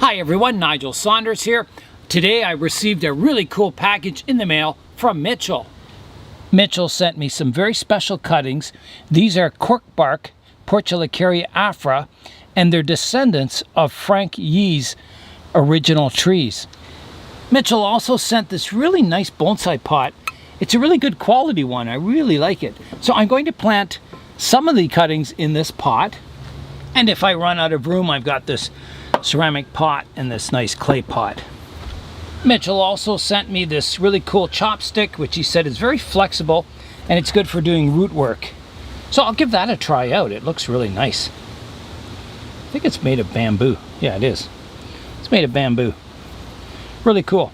Hi everyone, Nigel Saunders here. Today I received a really cool package in the mail from Mitchell. Mitchell sent me some very special cuttings. These are Cork Bark Portulacaria afra, and they're descendants of Frank Yee's original trees. Mitchell also sent this really nice bonsai pot. It's a really good quality one. I really like it. So I'm going to plant some of the cuttings in this pot. And if I run out of room, I've got this ceramic pot and this nice clay pot. Mitchell also sent me this really cool chopstick, which he said is very flexible and it's good for doing root work. So I'll give that a try out. It looks really nice. I think it's made of bamboo. Yeah, it is. It's made of bamboo. Really cool.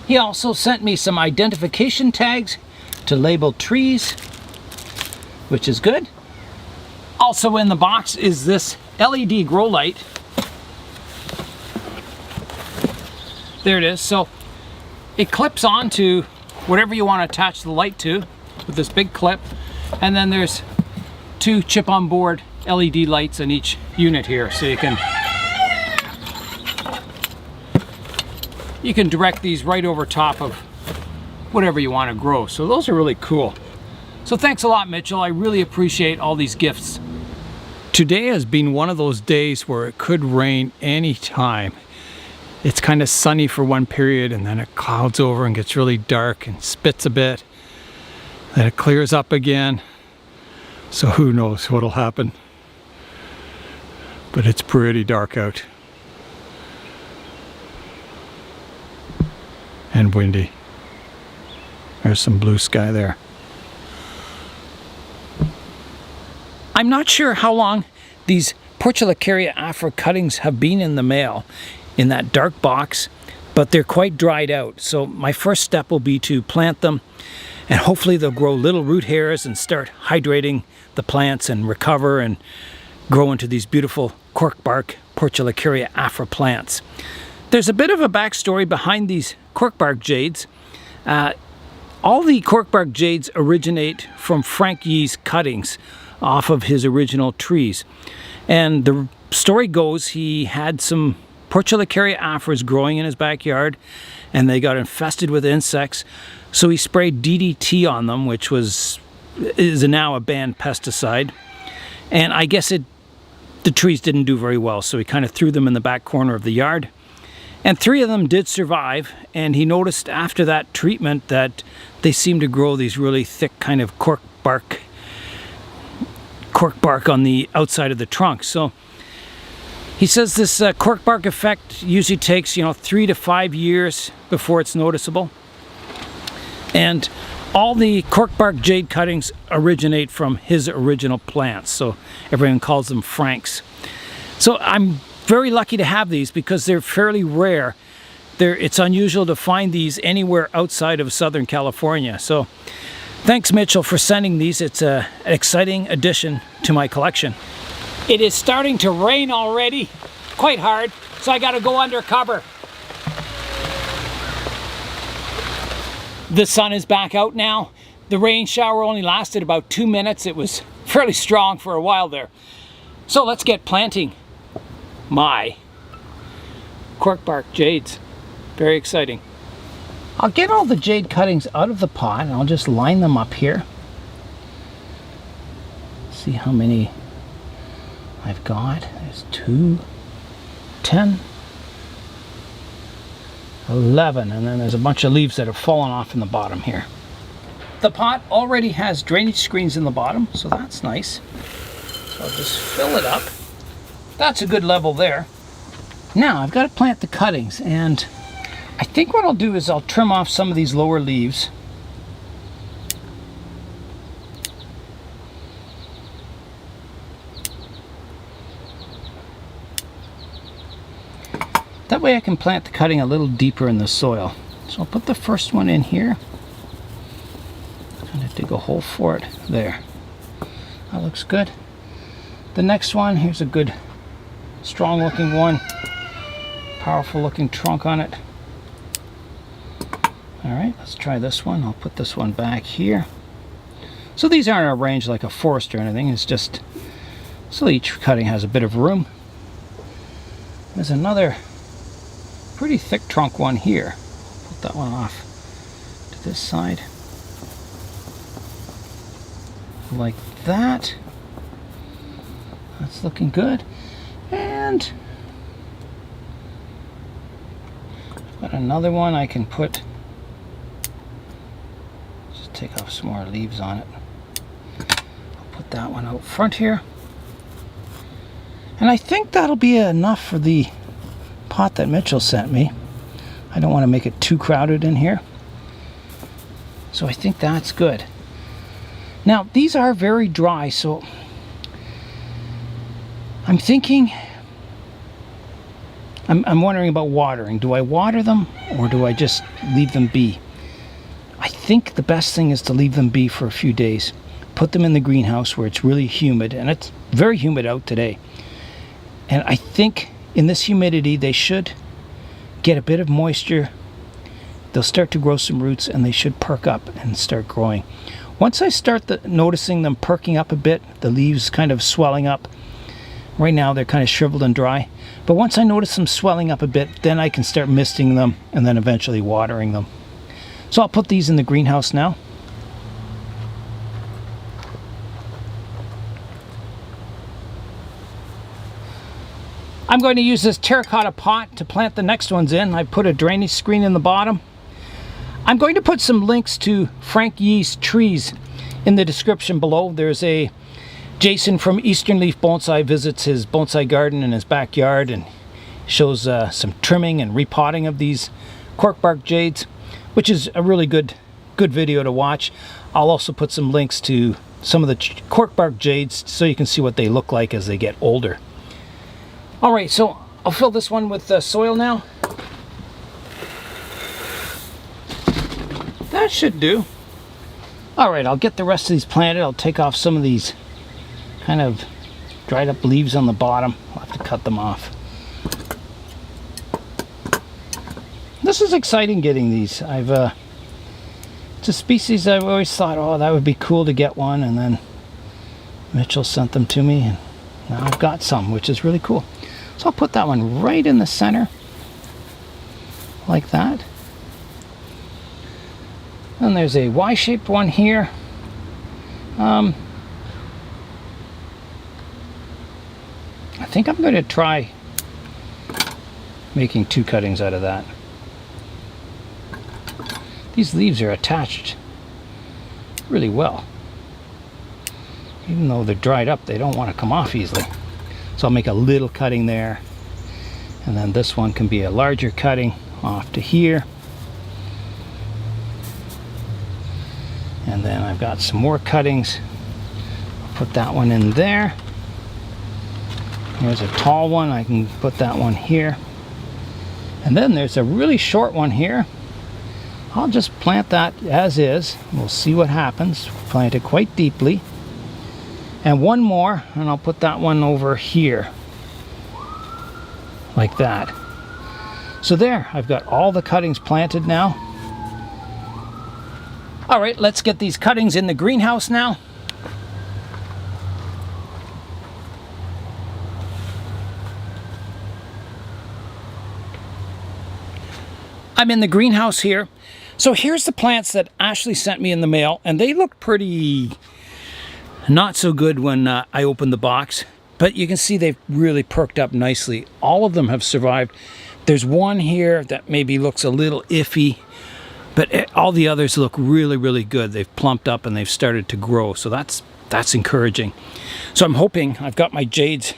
He also sent me some identification tags to label trees, which is good. Also in the box is this LED grow light. There it is. So it clips onto whatever you want to attach the light to with this big clip. And then there's two chip on board LED lights in each unit here, so you can direct these right over top of whatever you want to grow. So those are really cool. So thanks a lot, Mitchell. I really appreciate all these gifts. Today has been one of those days where it could rain anytime. It's kind of sunny for one period and then it clouds over and gets really dark and spits a bit. Then it clears up again. So who knows what'll happen. But it's pretty dark out. And windy. There's some blue sky there. I'm not sure how long these Portulacaria afra cuttings have been in the mail in that dark box, but they're quite dried out. So my first step will be to plant them, and hopefully they'll grow little root hairs and start hydrating the plants and recover and grow into these beautiful Cork Bark Portulacaria afra plants. There's a bit of a backstory behind these Cork Bark Jades. All the Cork Bark Jades originate from Frank Yee's cuttings off of his original trees. And the story goes he had some Portulacaria afras growing in his backyard and they got infested with insects. So he sprayed DDT on them, which is now a banned pesticide. And I guess the trees didn't do very well, so he kind of threw them in the back corner of the yard. And 3 of them did survive, and he noticed after that treatment that they seemed to grow these really thick kind of cork bark on the outside of the trunk. So he says this cork bark effect usually takes 3 to 5 years before it's noticeable. And all the Cork Bark Jade cuttings originate from his original plants, so everyone calls them Franks. So I'm very lucky to have these because they're fairly rare. It's unusual to find these anywhere outside of Southern California. So thanks, Mitchell, for sending these. It's an exciting addition to my collection. It is starting to rain already, quite hard, so I gotta go under cover. The sun is back out now. The rain shower only lasted about 2 minutes. It was fairly strong for a while there. So let's get planting my Cork Bark Jades. Very exciting. I'll get all the jade cuttings out of the pot and I'll just line them up here. See how many I've got. There's 2, 10, 11, and then there's a bunch of leaves that have fallen off in the bottom here. The pot already has drainage screens in the bottom, so that's nice. So I'll just fill it up. That's a good level there. Now I've got to plant the cuttings, and I think what I'll do is I'll trim off some of these lower leaves. That way I can plant the cutting a little deeper in the soil. So I'll put the first one in here. Kind of dig a hole for it. There. That looks good. The next one, here's a good strong looking one. Powerful looking trunk on it. Alright, let's try this one. I'll put this one back here. So these aren't arranged like a forest or anything. It's just so each cutting has a bit of room. There's another pretty thick trunk one here. Put that one off to this side. Like that. That's looking good. And got another one I can put, just take off some more leaves on it. I'll put that one out front here. And I think that'll be enough for the pot that Mitchell sent me. I don't want to make it too crowded in here. So I think that's good. Now, these are very dry, so I'm thinking, I'm wondering about watering. Do I water them or do I just leave them be? I think the best thing is to leave them be for a few days. Put them in the greenhouse where it's really humid, and it's very humid out today. And I think in this humidity they should get a bit of moisture. They'll start to grow some roots and they should perk up and start growing. Once I start noticing them perking up a bit, the leaves kind of swelling up. Right now they're kind of shriveled and dry. But once I notice them swelling up a bit, then I can start misting them and then eventually watering them. So I'll put these in the greenhouse now. I'm going to use this terracotta pot to plant the next ones in. I put a drainage screen in the bottom. I'm going to put some links to Frank Yee's trees in the description below. There's a Jason from Eastern Leaf Bonsai visits his bonsai garden in his backyard and shows some trimming and repotting of these cork bark jades, which is a really good video to watch. I'll also put some links to some of the cork bark jades so you can see what they look like as they get older. All right, so I'll fill this one with soil now. That should do. All right, I'll get the rest of these planted. I'll take off some of these kind of dried up leaves on the bottom. I'll have to cut them off. This is exciting getting these. It's a species I've always thought, oh, that would be cool to get one, and then Mitchell sent them to me, and now I've got some, which is really cool. So I'll put that one right in the center, like that. And there's a Y-shaped one here. I think I'm going to try making 2 cuttings out of that. These leaves are attached really well. Even though they're dried up, they don't want to come off easily. So I'll make a little cutting there. And then this one can be a larger cutting off to here. And then I've got some more cuttings. I'll put that one in there. Here's a tall one. I can put that one here. And then there's a really short one here. I'll just plant that as is. We'll see what happens. Plant it quite deeply. And one more, and I'll put that one over here. Like that. So there, I've got all the cuttings planted now. All right, let's get these cuttings in the greenhouse now. I'm in the greenhouse here. So here's the plants that Ashley sent me in the mail, and they look pretty not so good when I opened the box, but you can see they've really perked up nicely. All of them have survived. There's one here that maybe looks a little iffy, but all the others look really, really good. They've plumped up and they've started to grow, so that's encouraging. So I'm hoping I've got my jades,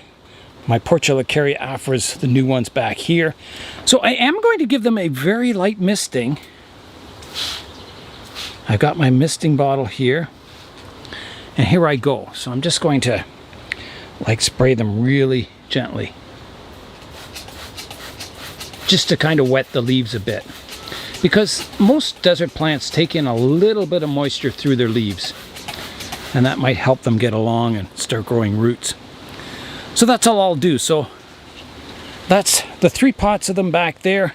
my Portulacaria afras, the new ones back here. So I am going to give them a very light misting. I've got my misting bottle here, and here I go. So I'm just going to like spray them really gently, just to kind of wet the leaves a bit, because most desert plants take in a little bit of moisture through their leaves, and that might help them get along and start growing roots. So that's all I'll do. So that's the 3 pots of them back there,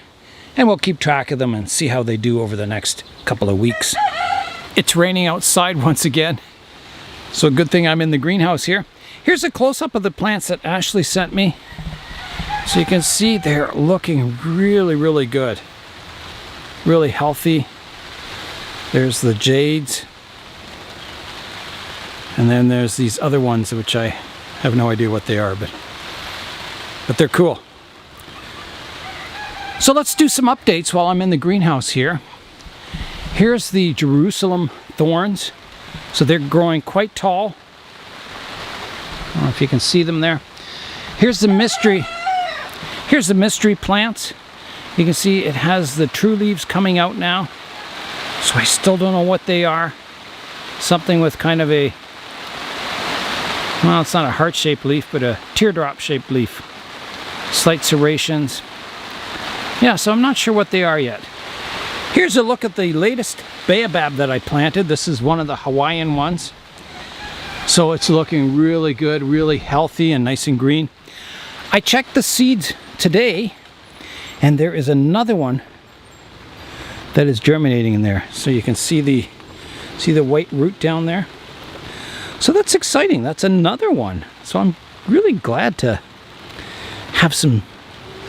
and we'll keep track of them and see how they do over the next couple of weeks. It's raining outside once again, so good thing I'm in the greenhouse here. Here's a close-up of the plants that Ashley sent me. So you can see they're looking really, really good. Really healthy. There's the jades. And then there's these other ones which I have no idea what they are, but they're cool. So let's do some updates while I'm in the greenhouse here. Here's the Jerusalem thorns. So they're growing quite tall. I don't know if you can see them there. Here's the mystery plants. You can see it has the true leaves coming out now. So I still don't know what they are. Something with kind of a, well, it's not a heart-shaped leaf, but a teardrop-shaped leaf. Slight serrations. Yeah, so I'm not sure what they are yet. Here's a look at the latest baobab that I planted. This is one of the Hawaiian ones. So it's looking really good, really healthy and nice and green. I checked the seeds today, and there is another one that is germinating in there. So you can see the white root down there. So that's exciting. That's another one. So I'm really glad to have some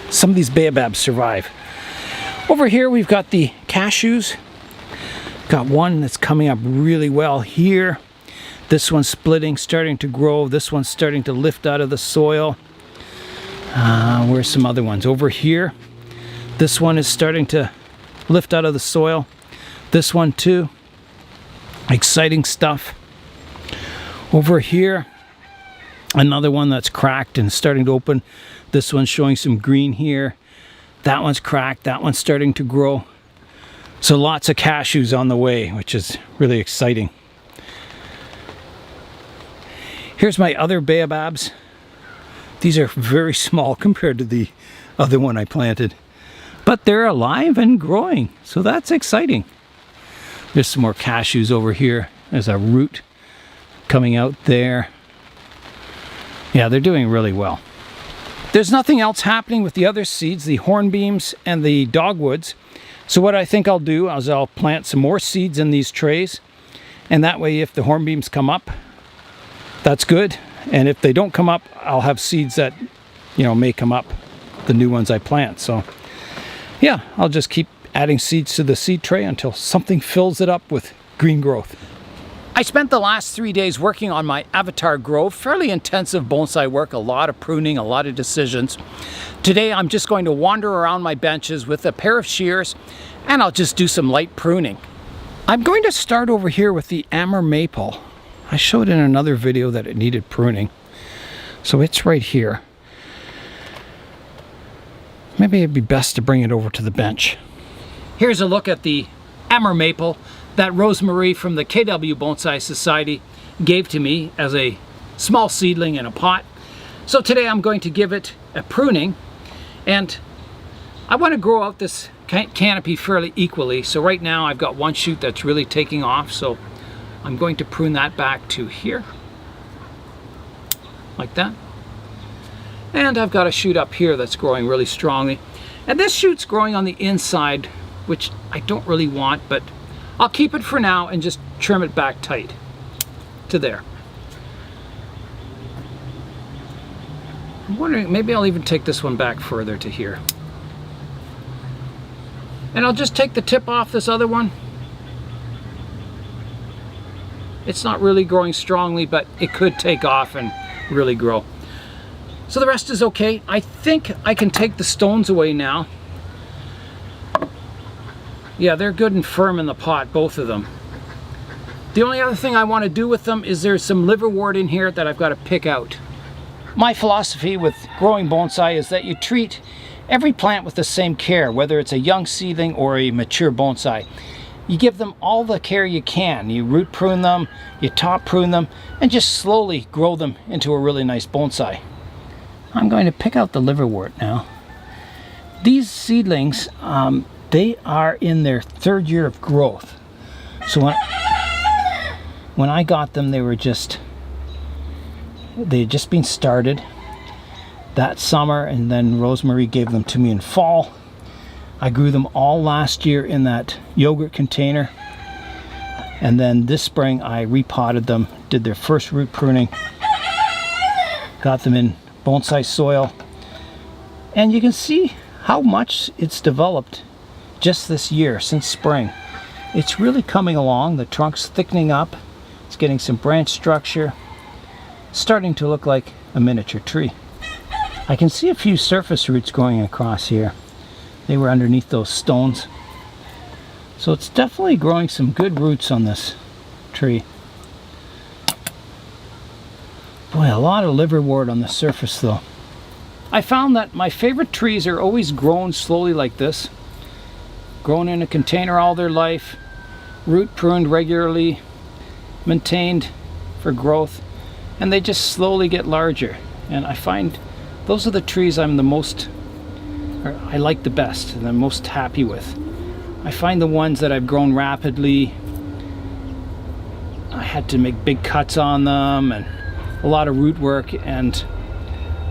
of these baobabs survive. Over here we've got the cashews. Got one that's coming up really well here. This one's splitting, starting to grow. This one's starting to lift out of the soil. Where's some other ones? Over here. This one is starting to lift out of the soil. This one too. Exciting stuff. Over here, another one that's cracked and starting to open. This one's showing some green here. That one's cracked. That one's starting to grow. So lots of cashews on the way, which is really exciting. Here's my other baobabs. These are very small compared to the other one I planted. But they're alive and growing, so that's exciting. There's some more cashews over here. There's a root coming out there. Yeah, they're doing really well. There's nothing else happening with the other seeds, the hornbeams and the dogwoods. So what I think I'll do is I'll plant some more seeds in these trays. And that way if the hornbeams come up, that's good. And if they don't come up, I'll have seeds that, you know, may come up, the new ones I plant. So yeah, I'll just keep adding seeds to the seed tray until something fills it up with green growth. I spent the last 3 days working on my Avatar Grove, fairly intensive bonsai work, a lot of pruning, a lot of decisions. Today I'm just going to wander around my benches with a pair of shears and I'll just do some light pruning. I'm going to start over here with the Amur Maple. I showed in another video that it needed pruning. So it's right here. Maybe it'd be best to bring it over to the bench. Here's a look at the Amur Maple that Rosemary from the KW Bonsai Society gave to me as a small seedling in a pot. So today I'm going to give it a pruning, and I want to grow out this canopy fairly equally. So right now I've got one shoot that's really taking off, so I'm going to prune that back to here, like that. And I've got a shoot up here that's growing really strongly. And this shoot's growing on the inside, which I don't really want, but I'll keep it for now and just trim it back tight to there. I'm wondering, maybe I'll even take this one back further to here. And I'll just take the tip off this other one. It's not really growing strongly, but it could take off and really grow. So the rest is okay. I think I can take the stones away now. Yeah, they're good and firm in the pot, both of them. The only other thing I want to do with them is there's some liverwort in here that I've got to pick out. My philosophy with growing bonsai is that you treat every plant with the same care, whether it's a young seedling or a mature bonsai. You give them all the care you can. You root prune them, you top prune them, and just slowly grow them into a really nice bonsai. I'm going to pick out the liverwort now. These seedlings, they are in their 3rd year of growth. So when I got them, they had just been started that summer, and then Rosemary gave them to me in fall. I grew them all last year in that yogurt container, and then this spring I repotted them, did their first root pruning, got them in bonsai soil, And you can see how much it's developed just this year, since spring. It's really coming along. The trunk's thickening up. It's getting some branch structure. Starting to look like a miniature tree. I can see a few surface roots growing across here. They were underneath those stones. So it's definitely growing some good roots on this tree. Boy, a lot of liverwort on the surface though. I found that my favorite trees are always grown slowly like this. Grown in a container all their life, root pruned regularly, maintained for growth, and they just slowly get larger. And I find those are the trees I'm the most, or I like the best and I'm most happy with. I find the ones that I've grown rapidly, I had to make big cuts on them and a lot of root work, and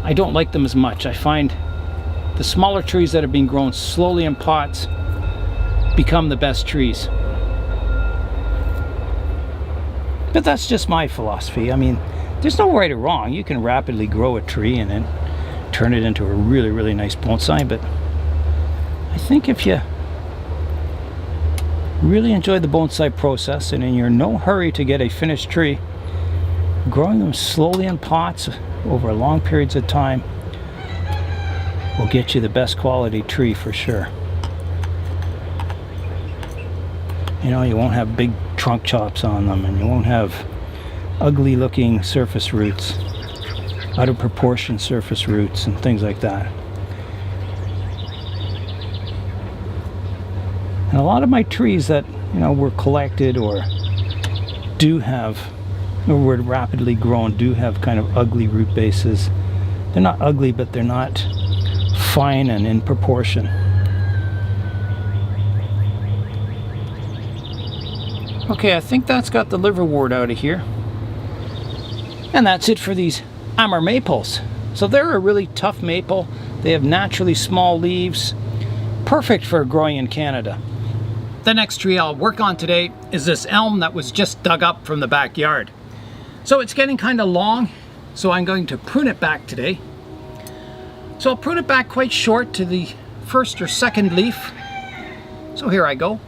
I don't like them as much. I find the smaller trees that have been grown slowly in pots become the best trees. But that's just my philosophy. I mean, there's no right or wrong. You can rapidly grow a tree and then turn it into a really, really nice bonsai, but I think if you really enjoy the bonsai process and you're in no hurry to get a finished tree, growing them slowly in pots over long periods of time will get you the best quality tree for sure. You know, you won't have big trunk chops on them, and you won't have ugly looking surface roots, out of proportion surface roots and things like that. And a lot of my trees that, you know, were collected or do have, or were rapidly grown, do have kind of ugly root bases. They're not ugly, but they're not fine and in proportion. Okay, I think that's got the liverwort out of here. And that's it for these Amur Maples. So they're a really tough maple. They have naturally small leaves. Perfect for growing in Canada. The next tree I'll work on today is this elm that was just dug up from the backyard. So it's getting kind of long, so I'm going to prune it back today. So I'll prune it back quite short to the first or second leaf. So here I go,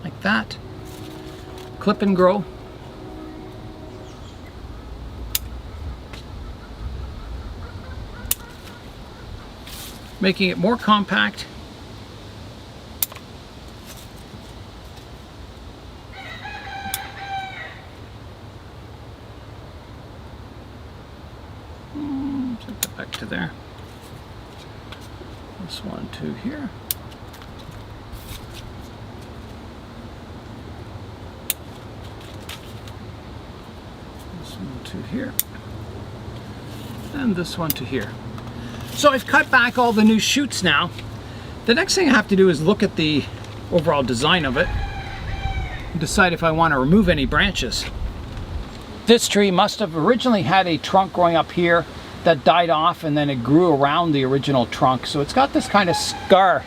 like that. Clip and grow. Making it more compact. Take that back to there. This one to here. This one to here. And this one to here. So I've cut back all the new shoots now. The next thing I have to do is look at the overall design of it and decide if I want to remove any branches. This tree must have originally had a trunk growing up here that died off, and then it grew around the original trunk. So it's got this kind of scar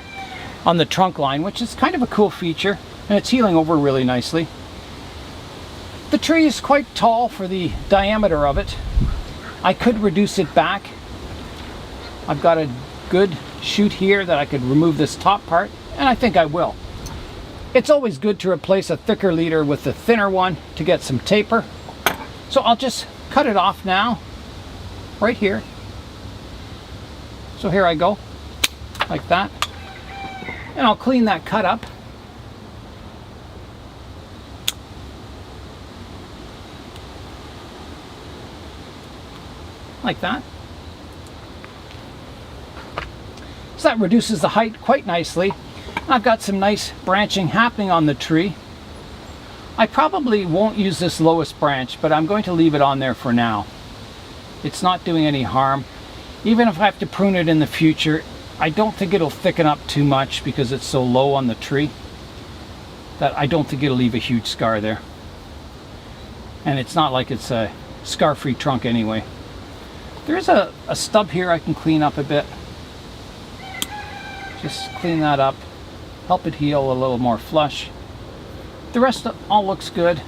on the trunk line, which is kind of a cool feature, and it's healing over really nicely. The tree is quite tall for the diameter of it. I could reduce it back. I've got a good shoot here that I could remove this top part, and I think I will. It's always good to replace a thicker leader with a thinner one to get some taper. So I'll just cut it off now, right here. So here I go, like that. And I'll clean that cut up. Like that. So that reduces the height quite nicely. I've got some nice branching happening on the tree. I probably won't use this lowest branch, but I'm going to leave it on there for now. It's not doing any harm. Even if I have to prune it in the future, I don't think it'll thicken up too much because it's so low on the tree that I don't think it'll leave a huge scar there. And it's not like it's a scar-free trunk anyway. There's a stub here I can clean up a bit. Just clean that up, help it heal a little more flush. The rest all looks good.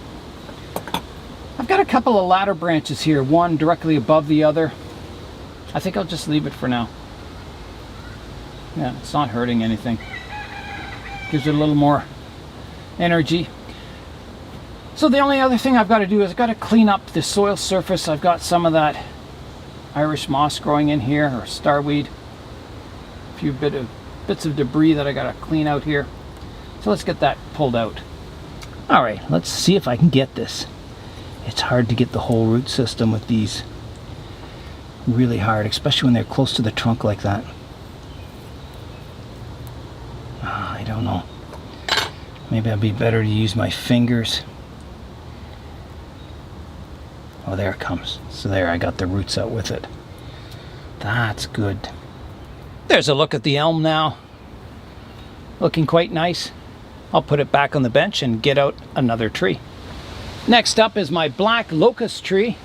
I've got a couple of ladder branches here, one directly above the other. I think I'll just leave it for now. Yeah, it's not hurting anything. Gives it a little more energy. So the only other thing I've got to do is I've got to clean up the soil surface. I've got some of that Irish moss growing in here, or starweed. A few bits of debris that I got to clean out here. So let's get that pulled out. All right, let's see if I can get this. It's hard to get the whole root system with these. Really hard, especially when they're close to the trunk like that. I don't know. Maybe it'd be better to use my fingers. Oh, there it comes. So there, I got the roots out with it. That's good. There's a look at the elm now. Looking quite nice. I'll put it back on the bench and get out another tree. Next up is my black locust tree.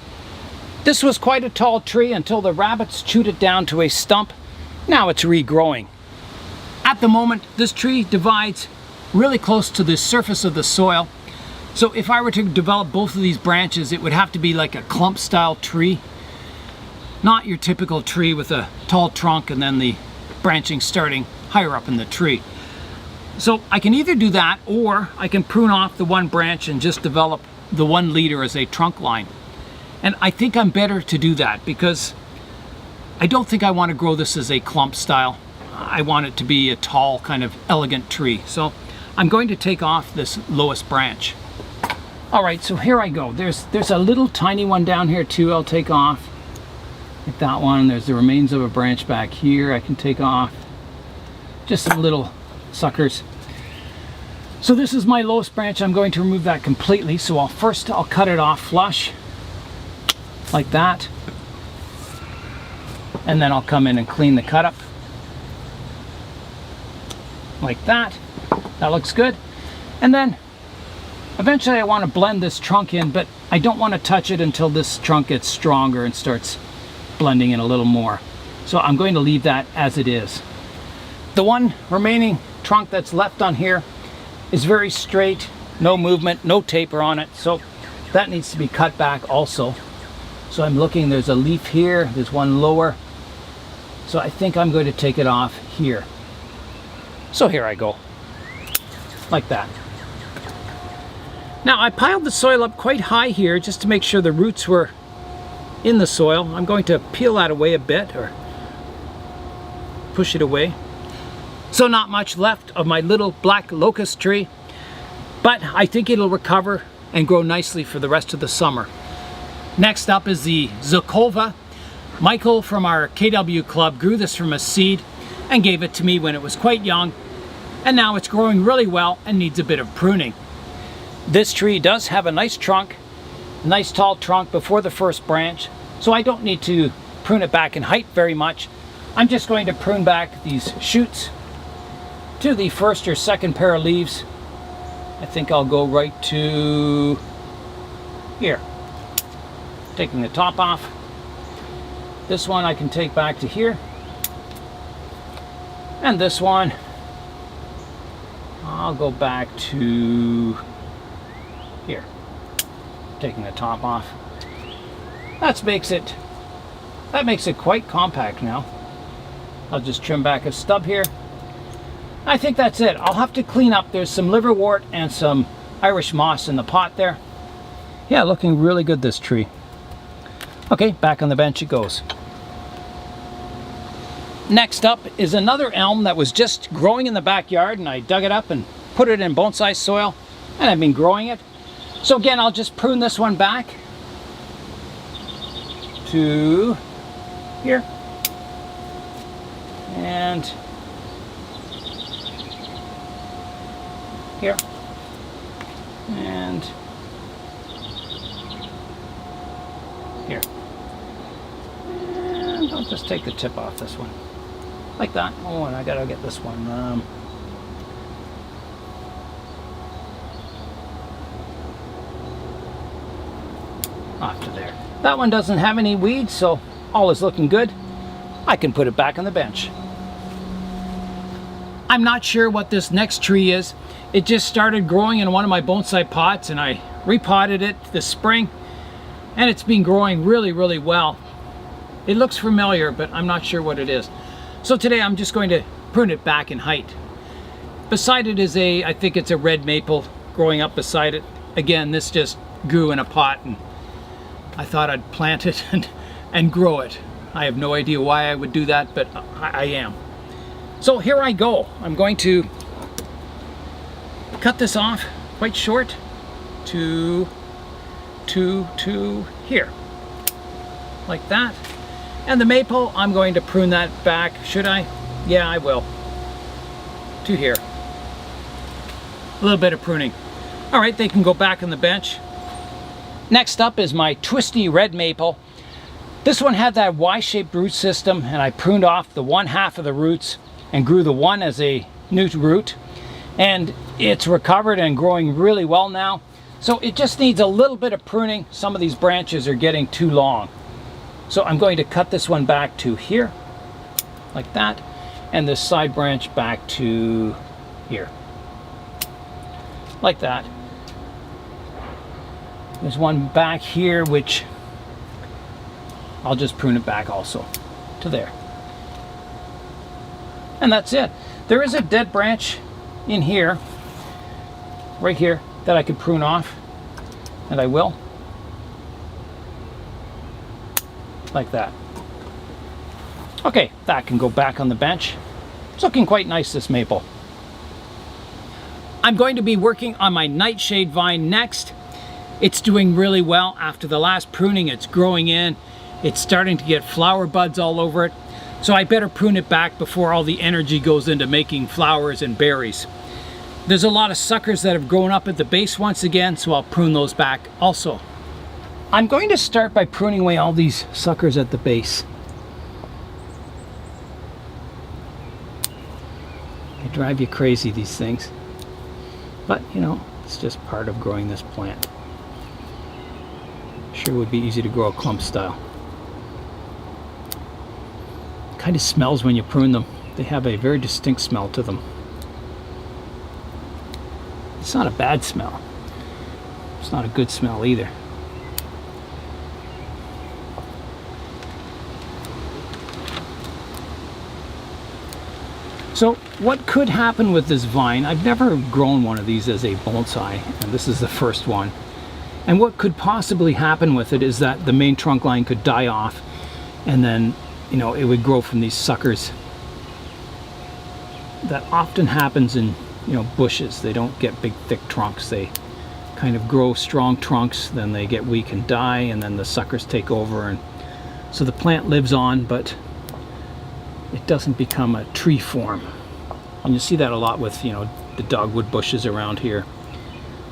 This was quite a tall tree until the rabbits chewed it down to a stump. Now it's regrowing. At the moment, this tree divides really close to the surface of the soil. So if I were to develop both of these branches, it would have to be like a clump style tree. Not your typical tree with a tall trunk and then the branching starting higher up in the tree. So I can either do that, or I can prune off the one branch and just develop the 1 leader as a trunk line. And I think I'm better to do that because I don't think I want to grow this as a clump style. I want it to be a tall, kind of elegant tree. So I'm going to take off this lowest branch. All right, so here I go. There's a little tiny one down here too I'll take off. Like that one. There's the remains of a branch back here I can take off. Just some little suckers. So this is my lowest branch. I'm going to remove that completely. So I'll cut it off flush like that, and then I'll come in and clean the cut up like that. That looks good. And then eventually I want to blend this trunk in, but I don't want to touch it until this trunk gets stronger and starts blending in a little more. So I'm going to leave that as it is. The one remaining trunk that's left on here is very straight, no movement, no taper on it, so that needs to be cut back also. So I'm looking, there's a leaf here, there's one lower, so I think I'm going to take it off here. So here I go, like that. Now I piled the soil up quite high here just to make sure the roots were in the soil. I'm going to peel that away a bit, or push it away. So not much left of my little black locust tree, but I think it'll recover and grow nicely for the rest of the summer. Next up is the Zelkova. Michael from our KW club grew this from a seed and gave it to me when it was quite young, and now it's growing really well and needs a bit of pruning. This tree does have a nice trunk, a nice tall trunk before the first branch, so I don't need to prune it back in height very much. I'm just going to prune back these shoots to the first or second pair of leaves. I think I'll go right to here. Taking the top off. This one I can take back to here. And this one I'll go back to here. Taking the top off. That makes it quite compact now. I'll just trim back a stub here. I think that's it. I'll have to clean up. There's some liverwort and some Irish moss in the pot there. Yeah, looking really good, this tree. Okay, back on the bench it goes. Next up is another elm that was just growing in the backyard, and I dug it up and put it in bonsai soil, and I've been growing it. So again, I'll just prune this one back to here. And here, and here, and I'll just take the tip off this one, like that. Oh, and I gotta get this one. Off to there. That one doesn't have any weeds, so all is looking good. I can put it back on the bench. I'm not sure what this next tree is. It just started growing in one of my bonsai pots, and I repotted it this spring, and it's been growing really, really well. It looks familiar, but I'm not sure what it is. So today I'm just going to prune it back in height. Beside it is I think it's a red maple growing up beside it. Again, this just grew in a pot, and I thought I'd plant it and grow it. I have no idea why I would do that, but I am. So here I go. I'm going to cut this off quite short to here, like that. And the maple, I'm going to prune that back. Should I? Yeah, I will. To here. A little bit of pruning. All right, they can go back on the bench. Next up is my twisty red maple. This one had that Y-shaped root system, and I pruned off the one half of the roots and grew the one as a new root. And it's recovered and growing really well now. So it just needs a little bit of pruning. Some of these branches are getting too long. So I'm going to cut this one back to here, like that, and this side branch back to here, like that. There's one back here, which I'll just prune it back also to there. And that's it. There is a dead branch in here, right here, that I could prune off, and I will. Like that. Okay, that can go back on the bench. It's looking quite nice, this maple. I'm going to be working on my Nightshade Vine next. It's doing really well. After the last pruning, it's growing in. It's starting to get flower buds all over it. So I better prune it back before all the energy goes into making flowers and berries. There's a lot of suckers that have grown up at the base once again, so I'll prune those back also. I'm going to start by pruning away all these suckers at the base. They drive you crazy, these things. But, you know, it's just part of growing this plant. Sure would be easy to grow a clump style. Kind of smells when you prune them. They have a very distinct smell to them. It's not a bad smell. It's not a good smell either. So what could happen with this vine, I've never grown one of these as a bonsai, and this is the first one. And what could possibly happen with it is that the main trunk line could die off, and then, you know, it would grow from these suckers. That often happens in, you know, bushes. They don't get big thick trunks. They kind of grow strong trunks, then they get weak and die, and then the suckers take over, and so the plant lives on, but it doesn't become a tree form. And you see that a lot with, you know, the dogwood bushes around here.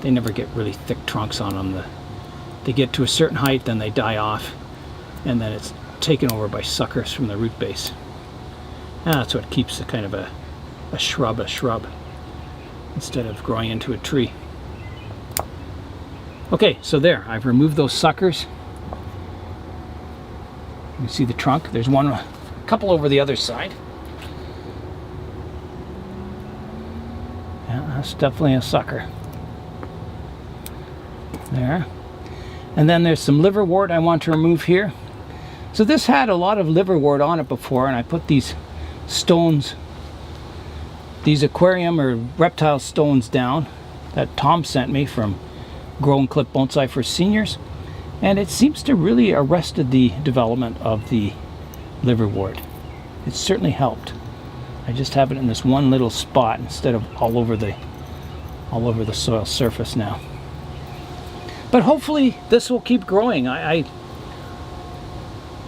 They never get really thick trunks on them. They get to a certain height, then they die off, and then it's taken over by suckers from the root base. And that's what keeps a kind of a shrub instead of growing into a tree. Okay, so there, I've removed those suckers. You can see the trunk. There's one, a couple over the other side. Yeah, that's definitely a sucker. There. And then there's some liverwort I want to remove here. So this had a lot of liverwort on it before, and I put these stones, these aquarium or reptile stones down that Tom sent me from Grow and Clip Bonsai for Seniors, and it seems to really arrested the development of the liverwort. It certainly helped. I just have it in this one little spot instead of all over the soil surface now. But hopefully this will keep growing.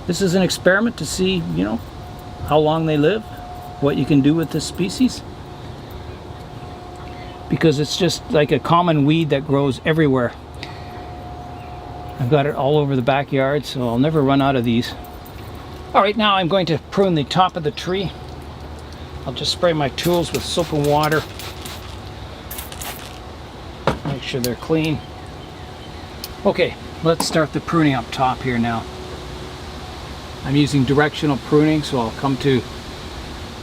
This is an experiment to see, you know, how long they live, what you can do with this species. Because it's just like a common weed that grows everywhere. I've got it all over the backyard, so I'll never run out of these. All right, now I'm going to prune the top of the tree. I'll just spray my tools with soap and water. Make sure they're clean. Okay, let's start the pruning up top here now. I'm using directional pruning, so I'll come to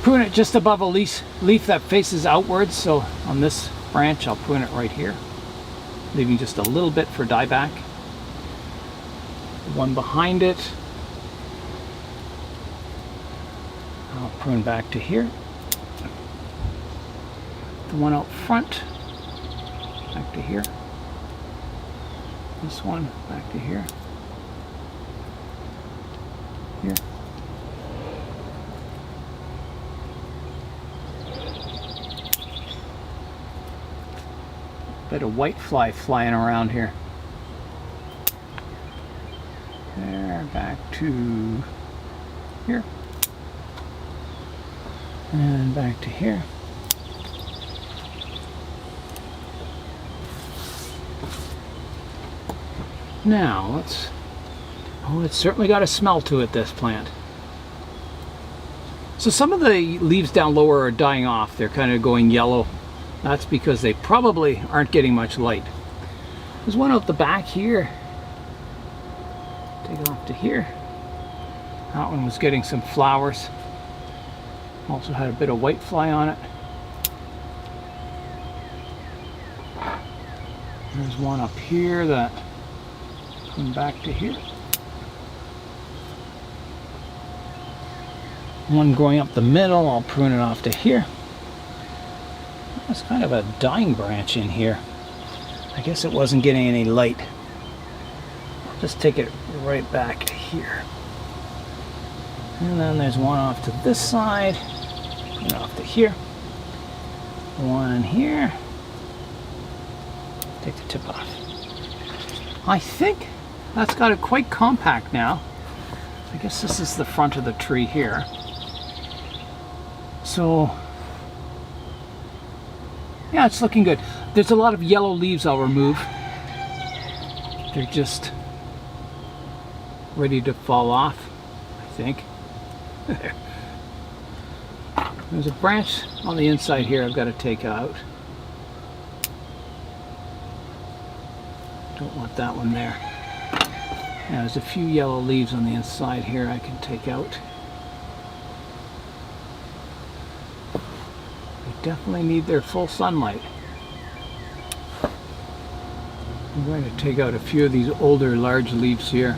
prune it just above a leaf that faces outwards. So on this branch, I'll prune it right here, leaving just a little bit for dieback. One behind it, I'll prune back to here. the one out front, back to here. This one, back to here. Here. Bit of whitefly flying around here. There, back to here. And back to here. Now, let's... Oh, it's certainly got a smell to it, this plant. So some of the leaves down lower are dying off. They're kind of going yellow. That's because they probably aren't getting much light. There's one out the back here. Take it off to here. That one was getting some flowers. Also had a bit of whitefly on it. There's one up here that come back to here. One growing up the middle, I'll prune it off to here. That's kind of a dying branch in here. I guess it wasn't getting any light. I'll just take it right back to here. And then there's one off to this side, and off to here. One here. Take the tip off. I think that's got it quite compact now. I guess this is the front of the tree here. So, yeah, it's looking good. There's a lot of yellow leaves I'll remove. They're just ready to fall off, I think. There's a branch on the inside here I've got to take out. Don't want that one there. Yeah, there's a few yellow leaves on the inside here I can take out. They definitely need their full sunlight. I'm going to take out a few of these older large leaves here.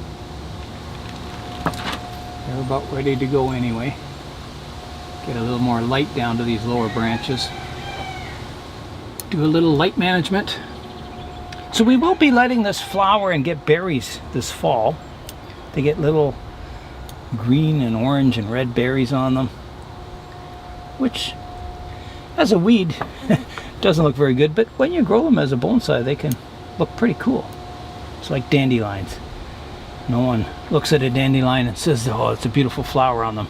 They're about ready to go anyway. Get a little more light down to these lower branches. Do a little light management. So we will be letting this flower and get berries this fall. They get little green and orange and red berries on them, which as a weed doesn't look very good, but when you grow them as a bonsai they can look pretty cool. It's like dandelions. No one looks at a dandelion and says, oh, it's a beautiful flower on them.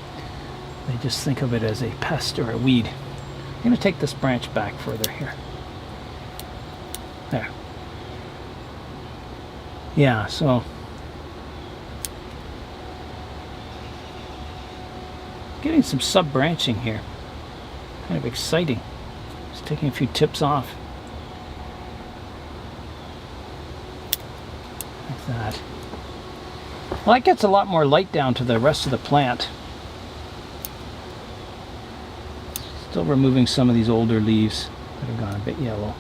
They just think of it as a pest or a weed. I'm going to take this branch back further here. There. Yeah, so getting some sub-branching here. Kind of exciting. Just taking a few tips off. Like that. Well, that gets a lot more light down to the rest of the plant. Still removing some of these older leaves that have gone a bit yellow.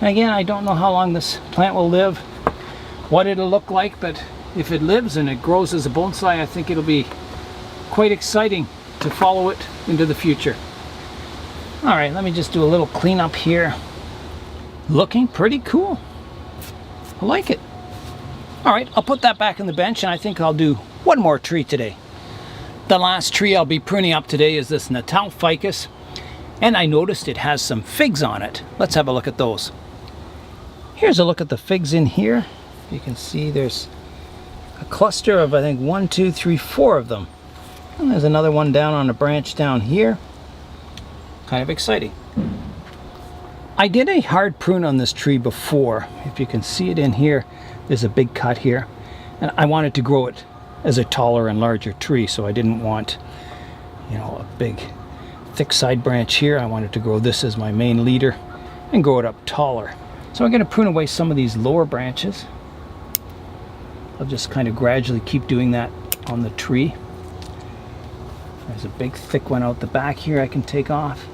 And again, I don't know how long this plant will live, what it'll look like, but if it lives and it grows as a bonsai, I think it'll be quite exciting to follow it into the future. Alright, let me just do a little cleanup here. Looking pretty cool. I like it. Alright, I'll put that back on the bench, and I think I'll do one more tree today. The last tree I'll be pruning up today is this Natal Ficus, and I noticed it has some figs on it. Let's have a look at those. Here's a look at the figs in here. You can see there's a cluster of, I think, 1, 2, 3, 4 of them. And there's another one down on a branch down here. Kind of exciting. I did a hard prune on this tree before. If you can see it in here, there's a big cut here. And I wanted to grow it as a taller and larger tree, so I didn't want, you know, a big thick side branch here. I wanted to grow this as my main leader and grow it up taller. So I'm going to prune away some of these lower branches. I'll just kind of gradually keep doing that on the tree. There's a big thick one out the back here I can take off.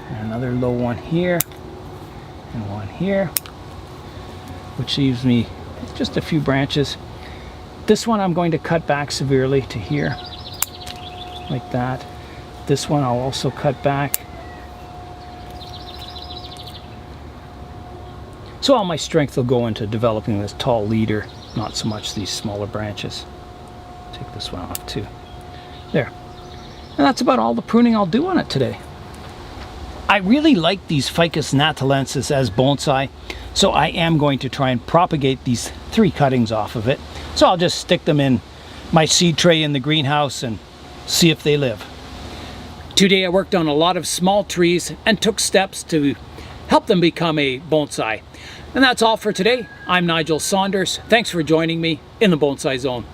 And another low one here. And one here. Which leaves me just a few branches. This one I'm going to cut back severely to here. Like that. This one I'll also cut back. So all my strength will go into developing this tall leader, not so much these smaller branches. Take this one off too. There. And that's about all the pruning I'll do on it today. I really like these Ficus natalensis as bonsai, so I am going to try and propagate these 3 cuttings off of it. So I'll just stick them in my seed tray in the greenhouse and see if they live. Today I worked on a lot of small trees and took steps to help them become a bonsai. And that's all for today. I'm Nigel Saunders. Thanks for joining me in the Bonsai Zone.